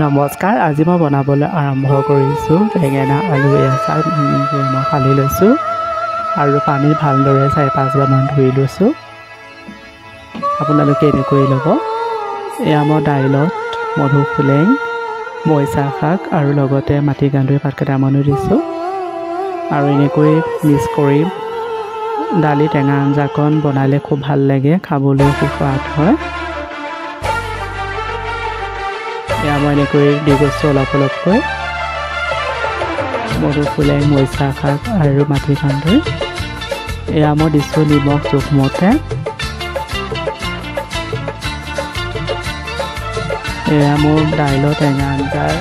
নমস্কাৰ, আজি মই বনাবলৈ আৰম্ভ কৰিছোঁ বেঙেনা আলু আচাৰ। মই ফালি লৈছোঁ আৰু পানী ভালদৰে 4-5বাৰমান ধুই লৈছোঁ। আপোনালোকে এনেকৈ ল'ব। এয়া মই দাইলত মধুসোলেং, মৰিচা শাক আৰু লগতে মাটিকান্দুৰী পাত কেইটামানো দিছোঁ আৰু এনেকৈ মিক্স কৰি দালি টেঙা আঞ্জাকণ বনালে খুব ভাল লাগে, খাবলৈ খুব সোৱাদ হয়। এয়া মই এনেকৈ দি গৈছোঁ অলপ অলপকৈ মধুসোলেং, মৰিচা শাক আৰু মাটিকান্দুৰী। এয়া মই দিছোঁ নিমখ জোখমতে। এয়া মোৰ দাইলৰ টেঙা আঞ্জাৰ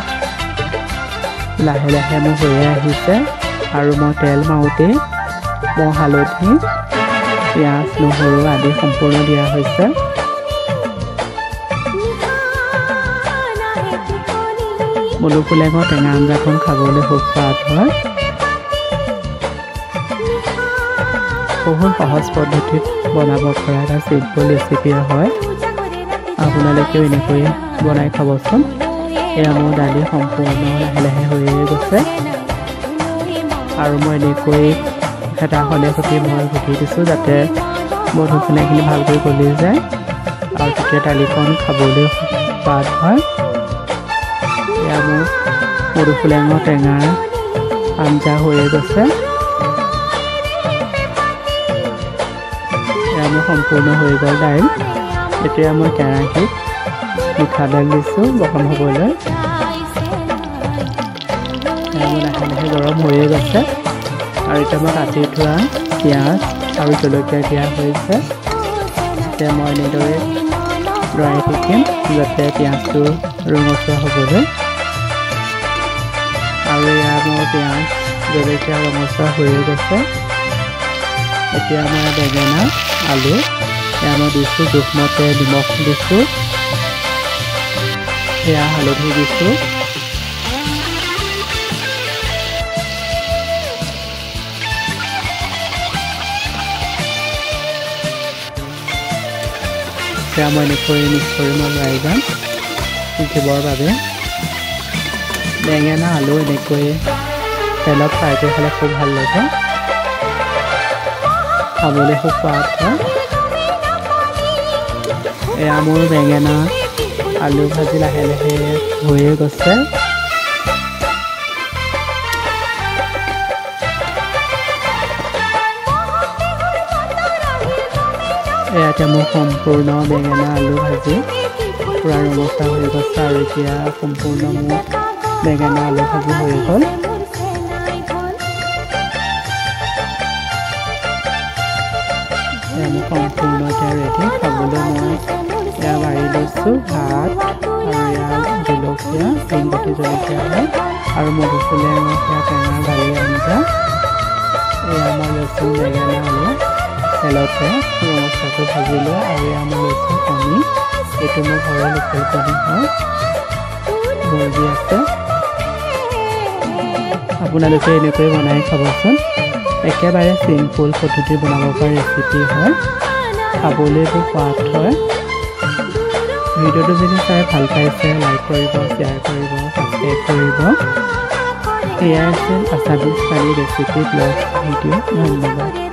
লাহে লাহে মোৰ হৈয়ে আহিছে আৰু মই তেল মাৰোঁতেই মই হালধি, পিঁয়াজ, নহৰু আদি সম্পূৰ্ণ দিয়া হৈছে। মধুসোলেঙৰ টেঙা আঞ্জাখন খাবলৈ খুব সোৱাদ হয়। বহুত সহজ পদ্ধতিত বনাব পৰা এটা চিম্পল ৰেচিপি হয়। আপোনালোকেও এনেকৈ বনাই খাবচোন। এয়া মোৰ দালি সম্পূৰ্ণ লাহে লাহে হৈয়ে গৈছে আৰু মই এনেকৈ হেতাখনে সৈতে মই ঘুটি দিছোঁ যাতে মধুসোলেংখিনি ভালকৈ গলি যায় আৰু তেতিয়া দালিখন খাবলৈ সোৱাদ হয়। এয়া মোৰ মধুসোলেঙৰ টেঙাৰ আঞ্জা হৈয়ে গৈছে। এয়া মোৰ সম্পূৰ্ণ হৈ গ'ল দাইল। এতিয়া মই কেৰাহীত মিঠাতেল দিছোঁ গৰম হ'বলৈ। এয়া মোৰ লাহে লাহে গৰম হৈয়ে গৈছে আৰু এতিয়া মই কাটি থোৱা পিঁয়াজ আৰু জলকীয়া দিয়া হৈছে। এতিয়া মই এনেদৰে লৰাই থাকিম যাতে পিঁয়াজটো ৰঙচুৱা হ'বলৈ। আৰু এয়া মোৰ পিঁয়াজ জলকীয়া ৰঙচুৱা হৈয়ে গৈছে। এতিয়া মই বেঙেনা আলু এয়া মই দিছোঁ জোখমতে নিমখ দিছোঁ, এয়া হালধি দিছোঁ, এয়া মই এনেকৈ মিক্স কৰি মই লৰাই যাম সিজিবৰ বাবে। বেঙেনা আলু এনেকৈ তেলত ফ্ৰাই কৰি খালে খুব ভাল লাগে, খাবলৈ খুব সোৱাদ হয়। এয়া মোৰ বেঙেনা আলু ভাজি লাহে লাহে হৈয়ে গৈছে। এয়া এতিয়া মোৰ সম্পূৰ্ণ বেঙেনা আলু ভাজি পূৰা ৰঙচুৱা হৈ গৈছে আৰু এতিয়া সম্পূৰ্ণ মোৰ বেঙেনা আলু ভাজি হৈ গ'ল। এয়া মোৰ সম্পূৰ্ণ এতিয়া ৰেডি। খাবলৈ মই এয়া বাঢ়ি লৈছোঁ ভাত আৰু এয়া জলকীয়া 3 বাটি জলকীয়া হয় আৰু মধুসোলেঙৰ সেয়া টেঙাৰ দালি আঞ্জা। এয়া মই লৈছোঁ বেঙেনা আলু তেলতে ৰঙচুৱাকৈ ভাজি লৈ আৰু এয়া মই লৈছোঁ কণী। এইটো মোৰ ঘৰৰ লোকেল কণী হয়, মুৰ্গী আছে। আপোনালোকে এনেকৈ বনাই খাবচোন। একেবাৰে চিম্পুল পদ্ধতি বনাব পৰা ৰেচিপি হয়, খাবলৈ খুব সোৱাদ হয়। ভিডিঅ'টো যদি চাই ভাল পাইছে লাইক কৰিব, শ্বেয়াৰ কৰিব, ছাবস্ক্ৰাইব কৰিব। এয়াই আছিল আছামিজ থালি ৰেচিপি ব্লগ ভিডিঅ'। ধন্যবাদ।